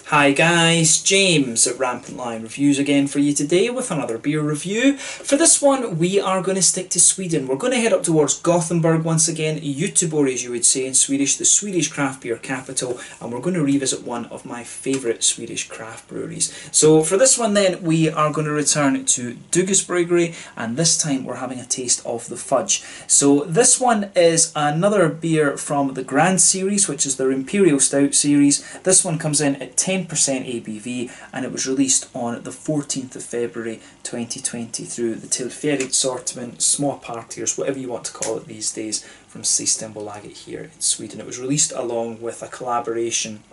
Hi guys, James at RampantLionReviews again for you today with another beer review. For this one we are going to stick to Sweden. We're going to head up towards Gothenburg once again, Göteborg as you would say in Swedish, the Swedish craft beer capital, and we're going to revisit one of my favourite Swedish craft breweries. So for this one then we are going to return to Bryggeri, and this time we're having a taste of the Fudge. So this one is another beer from the Grand series, which is their Imperial Stout series. This one comes in at 10% ABV and it was released on the 14th of February 2020 through the Tillfälligt Sortiment, small partiers, whatever you want to call it these days, from Systembolaget here in Sweden. It was released along with a collaboration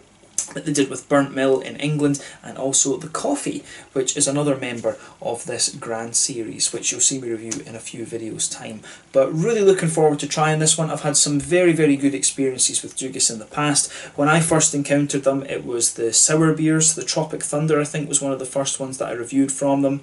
that they did with Burnt Mill in England, and also the Coffee, which is another member of this Grand series, which you'll see me review in a few videos time. But really looking forward to trying this one. I've had some very good experiences with Dugges in the past. When I first encountered them it was the sour beers. The Tropic Thunder I think was one of the first ones that I reviewed from them.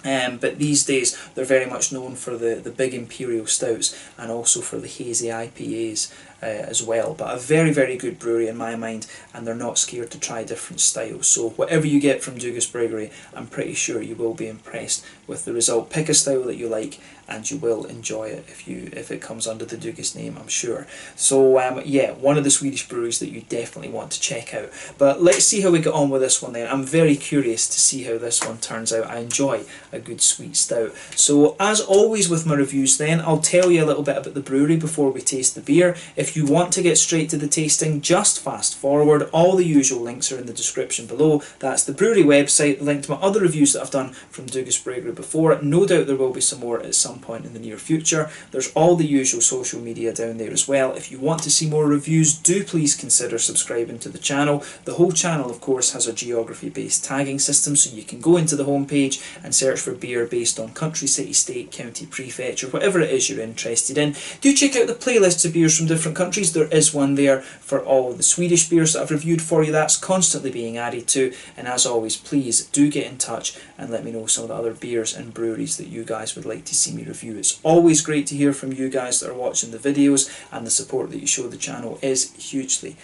But these days they're very much known for the big Imperial Stouts and also for the hazy IPAs as well. But a very good brewery in my mind, and they're not scared to try different styles. So whatever you get from Bryggeri, I'm pretty sure you will be impressed with the result. Pick a style that you like and you will enjoy it if it comes under the Dugges name, I'm sure. So yeah, one of the Swedish breweries that you definitely want to check out. But let's see how we get on with this one then. I'm very curious to see how this one turns out. I enjoy a good sweet stout. So as always with my reviews then, I'll tell you a little bit about the brewery before we taste the beer. If you want to get straight to the tasting, just fast forward. All the usual links are in the description below. That's the brewery website, the link to my other reviews that I've done from Bryggeri before. No doubt there will be some more at some point in the near future. There's all the usual social media down there as well. If you want to see more reviews, do please consider subscribing to the channel. The whole channel of course has a geography based tagging system, so you can go into the homepage and search for beer based on country, city, state, county, prefecture, whatever it is you're interested in. Do check out the playlists of beers from different countries. There is one there for all the Swedish beers that I've reviewed for you. That's constantly being added to, and as always please do get in touch and let me know some of the other beers and breweries that you guys would like to see me review. It's always great to hear from you guys that are watching the videos, and the support that you show the channel is hugely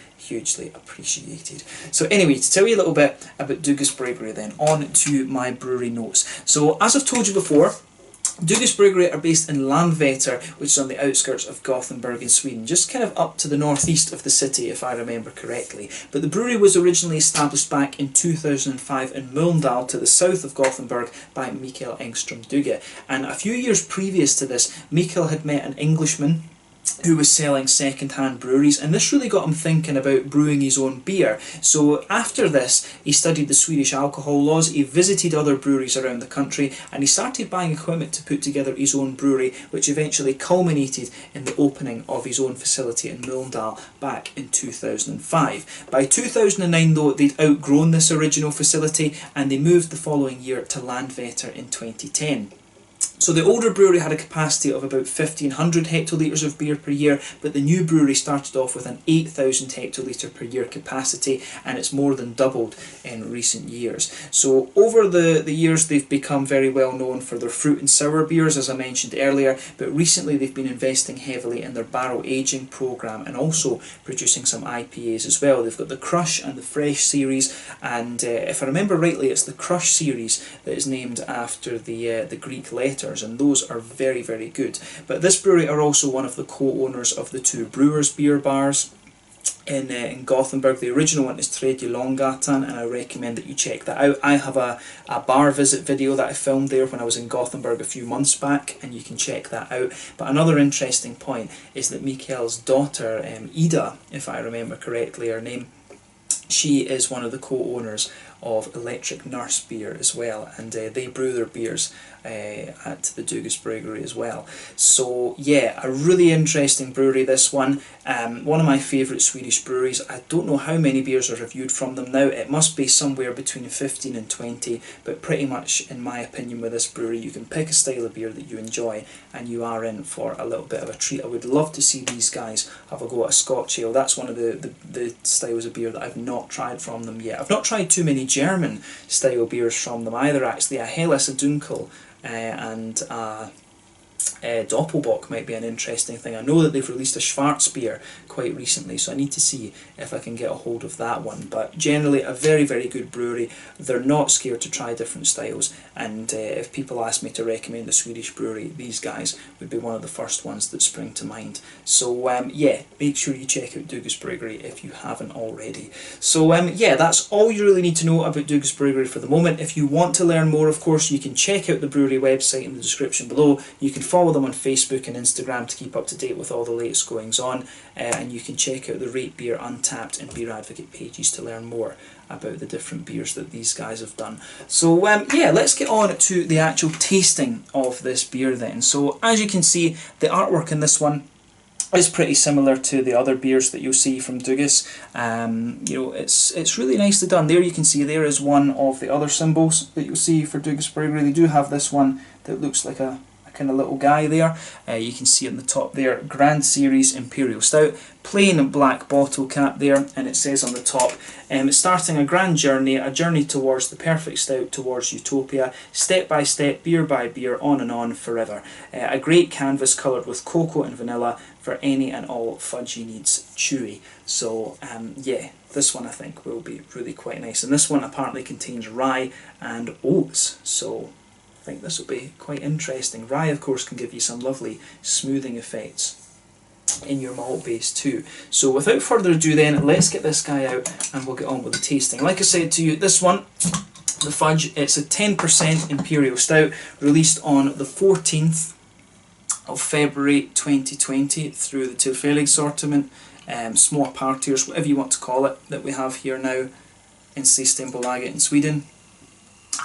appreciated. So anyway, to tell you a little bit about Bryggeri then, on to my brewery notes. So as I've told you before, Bryggeri are based in Landvetter, which is on the outskirts of Gothenburg in Sweden, just kind of up to the northeast of the city if I remember correctly. But the brewery was originally established back in 2005 in Mölndal to the south of Gothenburg by Mikael Engström Dugge. And a few years previous to this, Mikael had met an Englishman who was selling second-hand breweries, and this really got him thinking about brewing his own beer. So after this he studied the Swedish alcohol laws, he visited other breweries around the country, and he started buying equipment to put together his own brewery, which eventually culminated in the opening of his own facility in Mölndal back in 2005. By 2009 though, they'd outgrown this original facility and they moved the following year to Landvetter in 2010. So the older brewery had a capacity of about 1,500 hectolitres of beer per year, but the new brewery started off with an 8,000 hectolitre per year capacity, and it's more than doubled in recent years. So over the years they've become very well known for their fruit and sour beers, as I mentioned earlier, but recently they've been investing heavily in their barrel aging programme and also producing some IPAs as well. They've got the Crush and the Fresh series, and if I remember rightly it's the Crush series that is named after the Greek letter, and those are very good. But this brewery are also one of the co-owners of the two Brewers beer bars in Gothenburg. The original one is Tredje Långgatan, and I recommend that you check that out. I have a bar visit video that I filmed there when I was in Gothenburg a few months back, and you can check that out. But another interesting point is that Mikael's daughter, Ida, if I remember correctly her name, she is one of the co-owners of Electric Nurse beer as well, and they brew their beers at the Bryggeri as well. So yeah, a really interesting brewery this one. One of my favourite Swedish breweries. I don't know how many beers are reviewed from them now. It must be somewhere between 15 and 20, but pretty much in my opinion with this brewery you can pick a style of beer that you enjoy and you are in for a little bit of a treat. I would love to see these guys have a go at a Scotch ale. That's one of the styles of beer that I've not tried from them yet. I've not tried too many German style beers from them either actually. A Helles, a Dunkel and Doppelbock might be an interesting thing. I know that they've released a Schwarz beer quite recently, so I need to see if I can get a hold of that one. But generally a very, very good brewery. They're not scared to try different styles, and if people ask me to recommend a Swedish brewery, these guys would be one of the first ones that spring to mind. So yeah, make sure you check out Dugas Bryggeri if you haven't already. So yeah, that's all you really need to know about Dugas Bryggeri for the moment. If you want to learn more, of course, you can check out the brewery website in the description below. You can follow them on Facebook and Instagram to keep up to date with all the latest goings on, and you can check out the Rate Beer, Untappd and Beer Advocate pages to learn more about the different beers that these guys have done. So yeah, let's get on to the actual tasting of this beer then. So as you can see, the artwork in this one is pretty similar to the other beers that you'll see from Dugas. You know, it's really nicely done. There you can see there is one of the other symbols that you'll see for Dugas Bryggeri. They do have this one that looks like a kind of little guy there. You can see on the top there, Grand Series Imperial Stout, plain black bottle cap there, and it says on the top, starting a grand journey, a journey towards the perfect stout, towards utopia, step by step, beer by beer, on forever. A great canvas coloured with cocoa and vanilla for any and all fudgy needs chewy. So yeah, this one I think will be really quite nice, and this one apparently contains rye and oats, so I think this will be quite interesting. Rye, of course, can give you some lovely smoothing effects in your malt base too. So without further ado then, let's get this guy out and we'll get on with the tasting. Like I said to you, this one, the Fudge, it's a 10% Imperial Stout, released on the 14th of February 2020 through the Tillfällig assortment, small partiers, whatever you want to call it, that we have here now in Systembolaget in Sweden.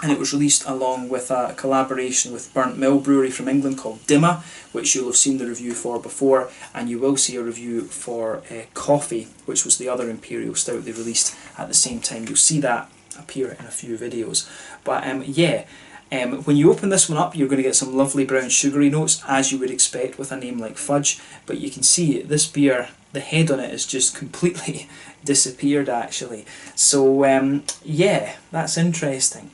And it was released along with a collaboration with Burnt Mill Brewery from England called Dimma, which you'll have seen the review for before, and you will see a review for Coffee, which was the other Imperial Stout they released at the same time. You'll see that appear in a few videos. But yeah, when you open this one up, you're going to get some lovely brown sugary notes, as you would expect with a name like Fudge. But you can see this beer, the head on it is just completely disappeared actually. So yeah, that's interesting.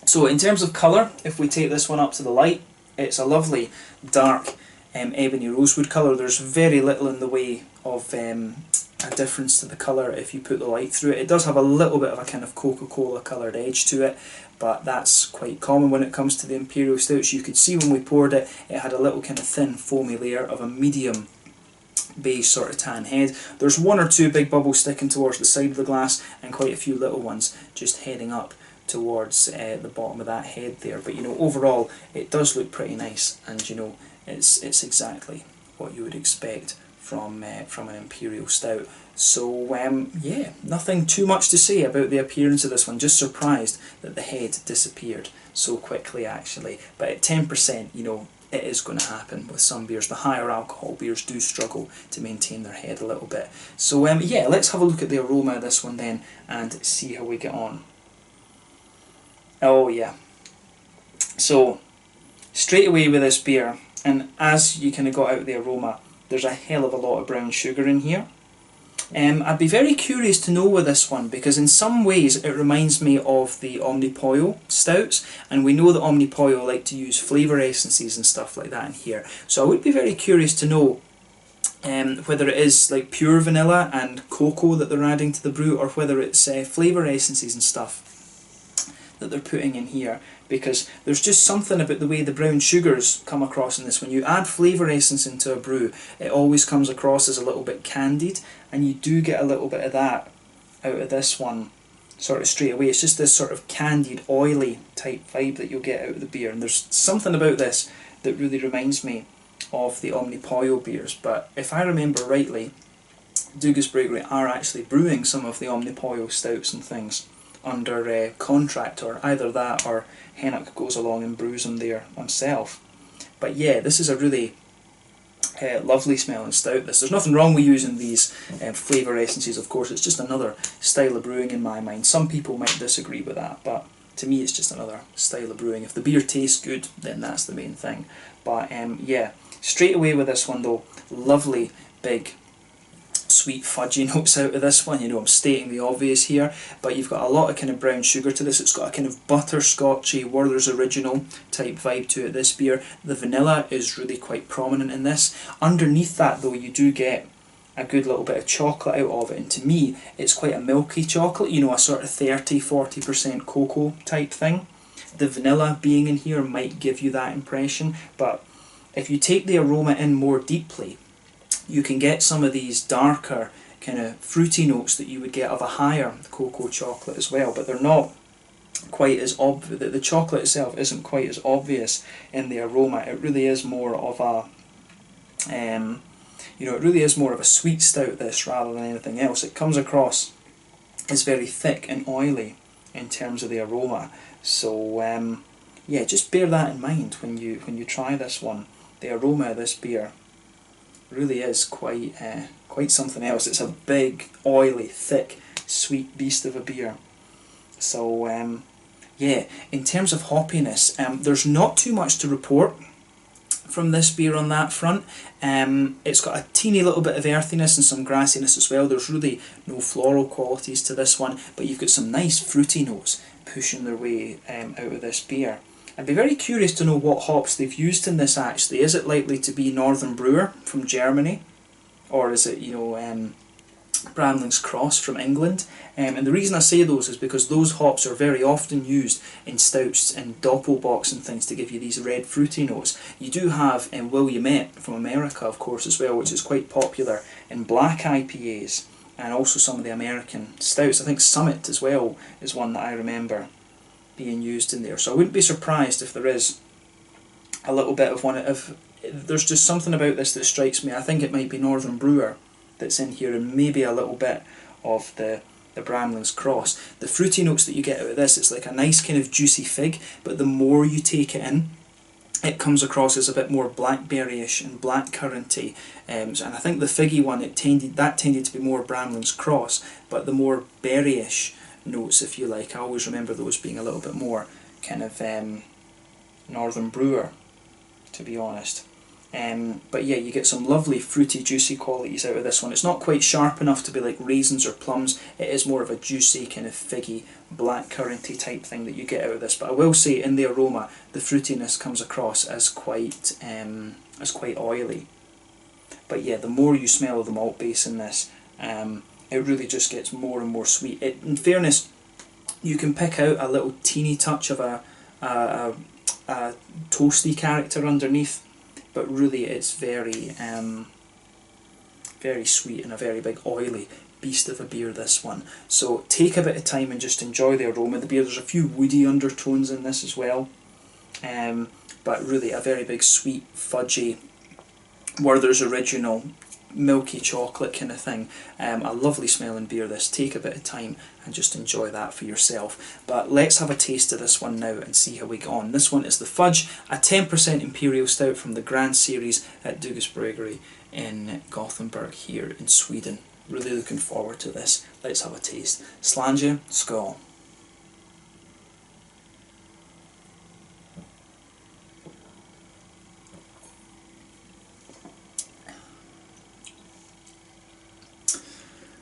So in terms of colour, if we take this one up to the light, it's a lovely dark ebony rosewood colour. There's very little in the way of a difference to the colour if you put the light through it. It does have a little bit of a kind of Coca-Cola coloured edge to it, but that's quite common when it comes to the Imperial Stouts. You could see when we poured it, it had a little kind of thin foamy layer of a medium base sort of tan head. There's one or two big bubbles sticking towards the side of the glass and quite a few little ones just heading up towards the bottom of that head there. But you know, overall it does look pretty nice, and you know, it's exactly what you would expect from an Imperial Stout. So yeah, nothing too much to say about the appearance of this one. Just surprised that the head disappeared so quickly actually. But at 10%, you know, it is going to happen with some beers. The higher alcohol beers do struggle to maintain their head a little bit. So yeah, let's have a look at the aroma of this one then and see how we get on. Oh yeah, so straight away with this beer, and as you kind of got out the aroma, there's a hell of a lot of brown sugar in here. I'd be very curious to know with this one, because in some ways it reminds me of the Omnipollo stouts, and we know that Omnipollo like to use flavour essences and stuff like that in here. So I would be very curious to know whether it is like pure vanilla and cocoa that they're adding to the brew, or whether it's flavour essences and stuff that they're putting in here, because there's just something about the way the brown sugars come across in this. When you add flavour essence into a brew, it always comes across as a little bit candied, and you do get a little bit of that out of this one sort of straight away. It's just this sort of candied, oily type vibe that you'll get out of the beer, and there's something about this that really reminds me of the Omnipollo beers. But if I remember rightly, Dugas Bryggeri are actually brewing some of the Omnipollo stouts and things under contract, or either that or Hennock goes along and brews them there himself. But yeah, this is a really lovely smelling stout. There's nothing wrong with using these flavour essences, of course. It's just another style of brewing in my mind. Some people might disagree with that, but to me it's just another style of brewing. If the beer tastes good, then that's the main thing. But yeah, straight away with this one though, lovely big sweet fudgy notes out of this one. You know, I'm stating the obvious here, but you've got a lot of kind of brown sugar to this. It's got a kind of butterscotchy Werther's Original type vibe to it, this beer. The vanilla is really quite prominent in this. Underneath that though, you do get a good little bit of chocolate out of it, and to me it's quite a milky chocolate, you know, a sort of 30-40% cocoa type thing. The vanilla being in here might give you that impression, but if you take the aroma in more deeply, you can get some of these darker kind of fruity notes that you would get of a higher cocoa chocolate as well, but they're not quite as obvious. The chocolate itself isn't quite as obvious in the aroma. It really is more of a you know, it really is more of a sweet stout, this, rather than anything else. It comes across as very thick and oily in terms of the aroma. So yeah, just bear that in mind when you try this one. The aroma of this beer really is quite something else. It's a big, oily, thick, sweet beast of a beer. So yeah, in terms of hoppiness, there's not too much to report from this beer on that front. It's got a teeny little bit of earthiness and some grassiness as well. There's really no floral qualities to this one, but you've got some nice fruity notes pushing their way out of this beer. I'd be very curious to know what hops they've used in this actually. Is it likely to be Northern Brewer from Germany, or is it, you know, Bramling's Cross from England? And the reason I say those is because those hops are very often used in stouts and doppelbocks and things to give you these red fruity notes. You do have Williamette from America, of course, as well, which is quite popular in black IPAs and also some of the American stouts. I think Summit as well is one that I remember being used in there. So I wouldn't be surprised if there is a little bit of one. If there's just something about this that strikes me. I think it might be Northern Brewer that's in here, and maybe a little bit of the Bramling's Cross. The fruity notes that you get out of this, it's like a nice kind of juicy fig, but the more you take it in, it comes across as a bit more blackberry-ish and blackcurranty. And I think the figgy one, that tended to be more Bramling's Cross, but the more berry-ish notes, if you like, I always remember those being a little bit more kind of Northern Brewer, to be honest. But yeah, you get some lovely fruity juicy qualities out of this one. It's not quite sharp enough to be like raisins or plums. It is more of a juicy kind of figgy blackcurranty type thing that you get out of this. But I will say in the aroma the fruitiness comes across as quite oily. But yeah, the more you smell the malt base in this, it really just gets more and more sweet. In fairness, you can pick out a little teeny touch of a toasty character underneath, but really it's very very sweet and a very big oily beast of a beer, this one. So take a bit of time and just enjoy the aroma of the beer. There's a few woody undertones in this as well, but really a very big sweet fudgy Werther's Original milky chocolate kind of thing. A lovely smelling beer, this. Take a bit of time and just enjoy that for yourself. But let's have a taste of this one now and see how we get on. This one is the Fudge, a 10% Imperial Stout from the Grand Series at Dugas Bryggeri in Gothenburg here in Sweden. Really looking forward to this. Let's have a taste. Slange, skål.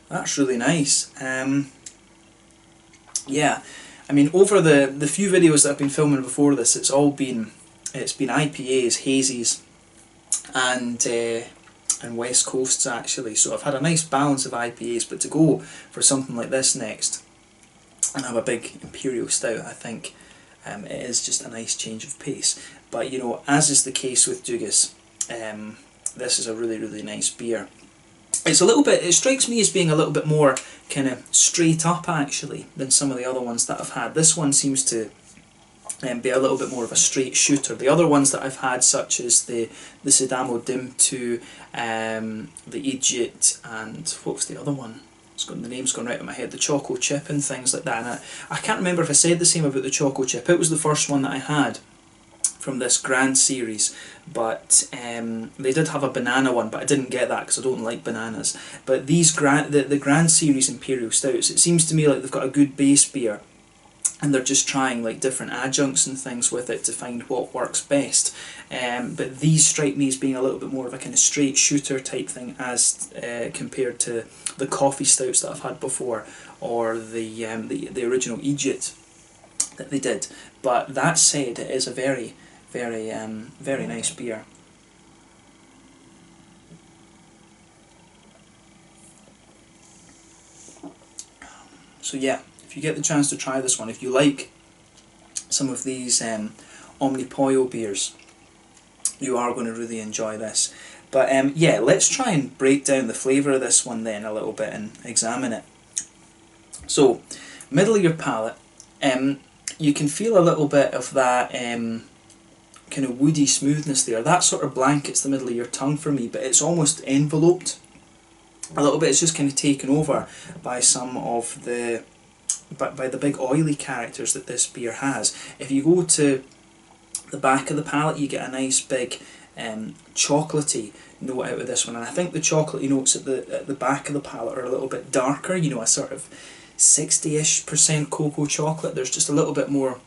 That's really nice. Yeah, I mean, over the few videos that I've been filming before this, it's been IPAs, hazies, and West Coasts actually. So I've had a nice balance of IPAs, but to go for something like this next and have a big Imperial Stout, I think it is just a nice change of pace. But you know, as is the case with Dugas, this is a really, really nice beer. It's a little bit, it strikes me as being a little bit more kind of straight up actually than some of the other ones that I've had. This one seems to be a little bit more of a straight shooter. The other ones that I've had, such as the Sidamo Dim 2, the Egypt, and what was the other one? The name's gone right in my head, the Choco Chip and things like that. And I can't remember if I said the same about the Choco Chip. It was the first one that I had from this Grand Series, but they did have a banana one, but I didn't get that because I don't like bananas. But these the Grand Series Imperial Stouts, it seems to me like they've got a good base beer, and they're just trying like different adjuncts and things with it to find what works best. But these strike me as being a little bit more of a kind of straight shooter type thing as compared to the coffee stouts that I've had before, or the original Egypt that they did. But that said, it is a very, very nice beer. So yeah, if you get the chance to try this one, if you like some of these Omnipollo beers, you are going to really enjoy this. But yeah, let's try and break down the flavour of this one then a little bit and examine it. So, middle of your palate, you can feel a little bit of that kind of woody smoothness there. That sort of blankets the middle of your tongue for me, but it's almost enveloped a little bit. It's just kind of taken over by some of the by the big oily characters that this beer has. If you go to the back of the palate, you get a nice big chocolatey note out of this one, and I think the chocolatey notes at the back of the palate are a little bit darker, you know, a sort of 60-ish% cocoa chocolate. There's just a little bit more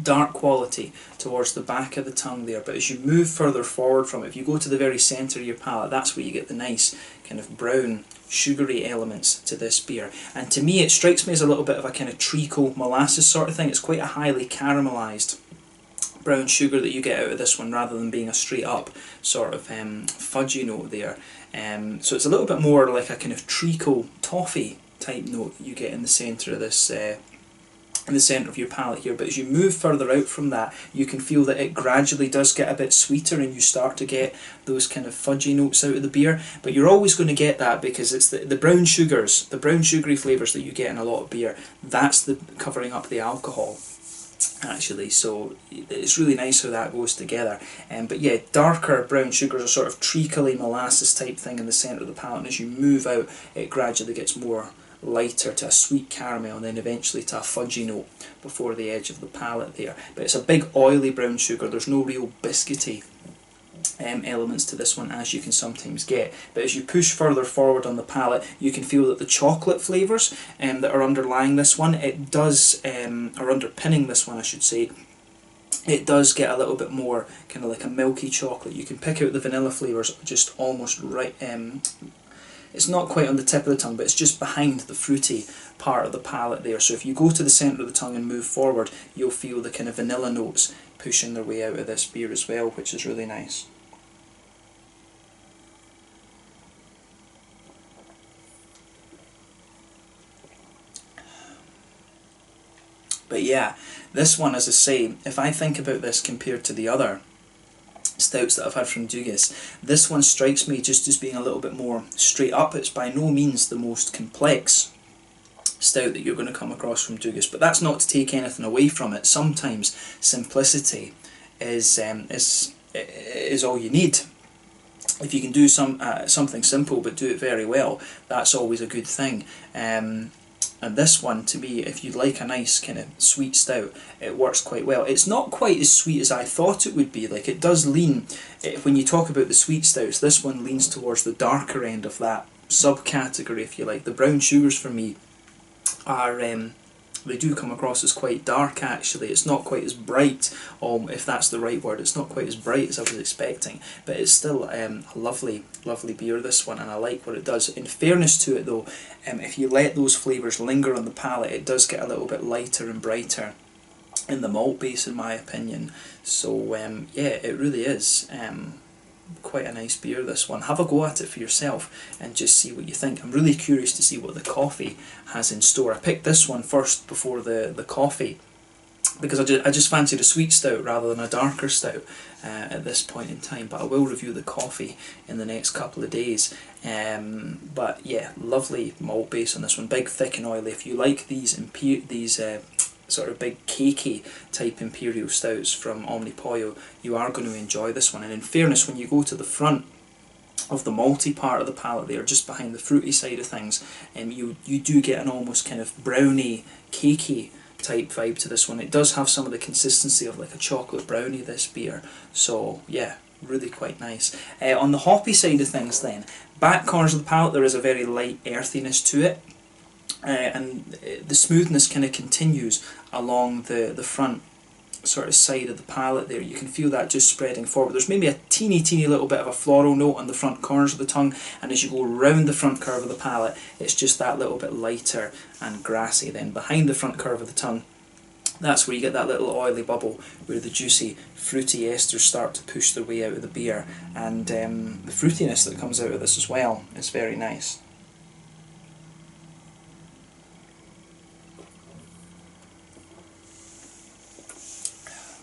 dark quality towards the back of the tongue there, but as you move further forward from it, if you go to the very centre of your palate, that's where you get the nice kind of brown sugary elements to this beer. And to me it strikes me as a little bit of a kind of treacle molasses sort of thing. It's quite a highly caramelised brown sugar that you get out of this one, rather than being a straight up sort of fudgy note there. So it's a little bit more like a kind of treacle toffee type note that you get in the centre of this in the centre of your palate here. But as you move further out from that, you can feel that it gradually does get a bit sweeter, and you start to get those kind of fudgy notes out of the beer. But you're always going to get that because it's the brown sugars, the brown sugary flavours that you get in a lot of beer. That's the covering up the alcohol, actually. So it's really nice how that goes together. But yeah, darker brown sugars are sort of treacly molasses type thing in the centre of the palate, and as you move out, it gradually gets more lighter to a sweet caramel, and then eventually to a fudgy note before the edge of the palate there. But it's a big oily brown sugar. There's no real biscuity elements to this one, as you can sometimes get. But as you push further forward on the palate, you can feel that the chocolate flavours that are underlying this one, it does, or underpinning this one I should say, it does get a little bit more kind of like a milky chocolate. You can pick out the vanilla flavours just almost right, it's not quite on the tip of the tongue, but it's just behind the fruity part of the palate there. So if you go to the centre of the tongue and move forward, you'll feel the kind of vanilla notes pushing their way out of this beer as well, which is really nice. But yeah, this one, as I say, if I think about this compared to the other stouts that I've had from Dugas, this one strikes me just as being a little bit more straight up. It's by no means the most complex stout that you're going to come across from Dugas, but that's not to take anything away from it. Sometimes simplicity is all you need. If you can do something simple but do it very well, that's always a good thing. And this one, to me, if you like a nice kind of sweet stout, it works quite well. It's not quite as sweet as I thought it would be. Like, it does lean, when you talk about the sweet stouts, this one leans towards the darker end of that subcategory, if you like. The brown sugars for me are, they do come across as quite dark actually. It's not quite as bright, if that's the right word. It's not quite as bright as I was expecting, but it's still a lovely, lovely beer, this one, and I like what it does. In fairness to it though, if you let those flavours linger on the palate, it does get a little bit lighter and brighter in the malt base, in my opinion. So yeah, it really is quite a nice beer, this one. Have a go at it for yourself and just see what you think. I'm really curious to see what the coffee has in store. I picked this one first before the coffee because I just fancied a sweet stout rather than a darker stout at this point in time, but I will review the coffee in the next couple of days. But yeah, lovely malt base on this one, big, thick and oily. If you like these sort of big cakey type imperial stouts from Omnipollo, you are going to enjoy this one. And in fairness, when you go to the front of the malty part of the palate there, just behind the fruity side of things, you do get an almost kind of brownie, cakey type vibe to this one. It does have some of the consistency of like a chocolate brownie, this beer. So yeah, really quite nice. On the hoppy side of things then, back corners of the palate, there is a very light earthiness to it. and the smoothness kind of continues along the front sort of side of the palate there. You can feel that just spreading forward. There's maybe a teeny little bit of a floral note on the front corners of the tongue, and as you go round the front curve of the palate, it's just that little bit lighter and grassy. Then behind the front curve of the tongue, that's where you get that little oily bubble where the juicy fruity esters start to push their way out of the beer, and the fruitiness that comes out of this as well is very nice.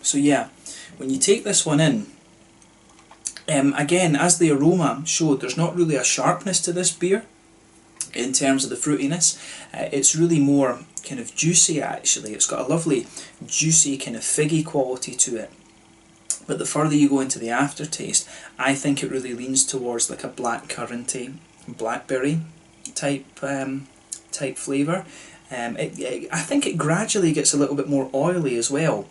So yeah, when you take this one in, again, as the aroma showed, there's not really a sharpness to this beer in terms of the fruitiness. It's really more kind of juicy actually. It's got a lovely juicy kind of figgy quality to it. But the further you go into the aftertaste, I think it really leans towards like a blackcurranty, blackberry type flavour. I think it gradually gets a little bit more oily as well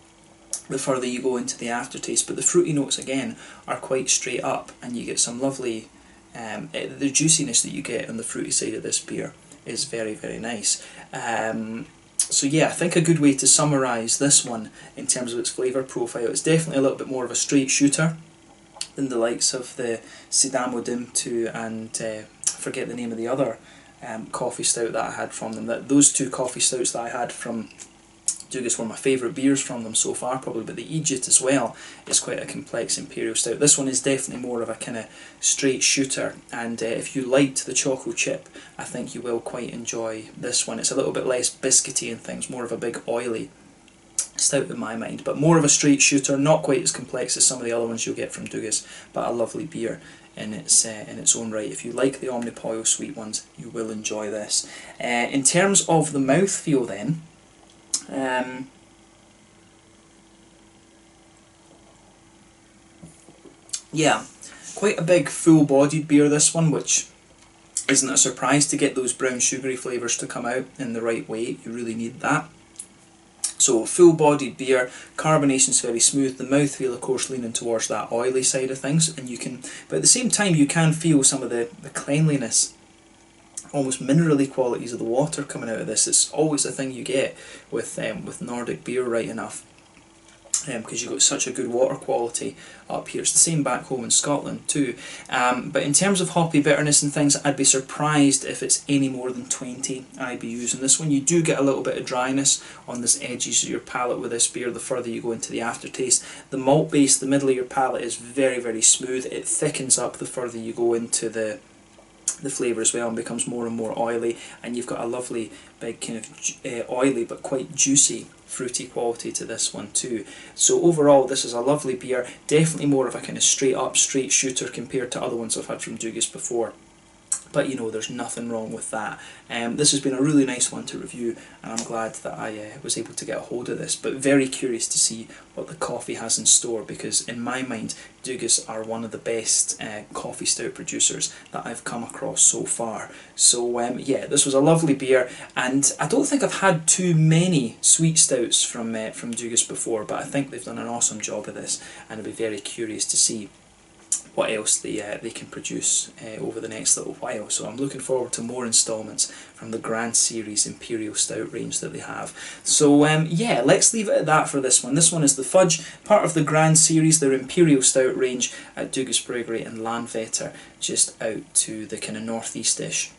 the further you go into the aftertaste, but the fruity notes again are quite straight up, and you get some lovely, the juiciness that you get on the fruity side of this beer is very nice. So yeah, I think a good way to summarise this one in terms of its flavour profile, it's definitely a little bit more of a straight shooter than the likes of the Sidamo Dim 2 and I forget the name of the other coffee stout that I had from them. Those two coffee stouts that I had from Dugas were my favourite beers from them so far, probably, but the Egypt as well is quite a complex imperial stout. This one is definitely more of a kind of straight shooter, and if you liked the choco chip, I think you will quite enjoy this one. It's a little bit less biscuity and things, more of a big oily stout in my mind, but more of a straight shooter, not quite as complex as some of the other ones you'll get from Dugas, but a lovely beer in its own right. If you like the Omnipollo sweet ones, you will enjoy this. In terms of the mouthfeel then, yeah, quite a big full-bodied beer this one, which isn't a surprise to get those brown sugary flavours to come out in the right way. You really need that. So full-bodied beer, carbonation's very smooth, the mouthfeel of course leaning towards that oily side of things, and you can, but at the same time you can feel some of the cleanliness, almost minerally qualities of the water coming out of this. It's always a thing you get with Nordic beer, right enough, because you've got such a good water quality up here. It's the same back home in Scotland too. But in terms of hoppy bitterness and things, I'd be surprised if it's any more than 20 IBUs in this one. You do get a little bit of dryness on the edges of your palate with this beer the further you go into the aftertaste. The malt base, the middle of your palate, is very smooth. It thickens up the further you go into the flavour as well, and becomes more and more oily, and you've got a lovely big kind of oily but quite juicy fruity quality to this one too. So overall this is a lovely beer, definitely more of a kind of straight shooter compared to other ones I've had from Dugas before. But you know, there's nothing wrong with that. This has been a really nice one to review, and I'm glad that I was able to get a hold of this, but very curious to see what the coffee has in store, because in my mind Dugas are one of the best coffee stout producers that I've come across so far. So yeah, this was a lovely beer, and I don't think I've had too many sweet stouts from Dugas before, but I think they've done an awesome job of this, and I'd be very curious to see what else they can produce over the next little while. So I'm looking forward to more instalments from the Grand Series Imperial Stout range that they have. So yeah, let's leave it at that for this one. This one is the Fudge, part of the Grand Series, their Imperial Stout range at Dugas Bryggeri in Landvetter, just out to the kind of northeast-ish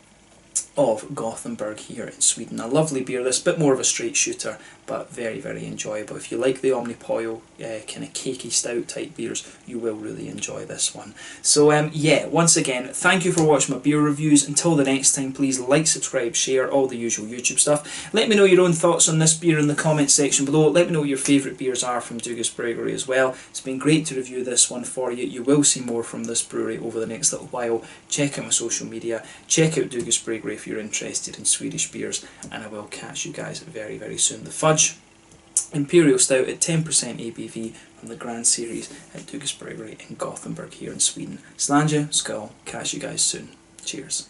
of Gothenburg here in Sweden. A lovely beer, this bit more of a straight shooter, but very enjoyable. If you like the Omnipollo kind of cakey stout type beers, you will really enjoy this one. So yeah, once again, thank you for watching my beer reviews. Until the next time, please like, subscribe, share, all the usual YouTube stuff. Let me know your own thoughts on this beer in the comments section below. Let me know what your favourite beers are from Dugas Bryggeri as well. It's been great to review this one for you. You will see more from this brewery over the next little while. Check out my social media, check out Dugas Bryggeri if you're interested in Swedish beers, and I will catch you guys very soon. The Fudge Imperial Stout at 10% ABV from the Grand Series at Dugas Bryggeri in Gothenburg here in Sweden. Slange, skull, catch you guys soon. Cheers.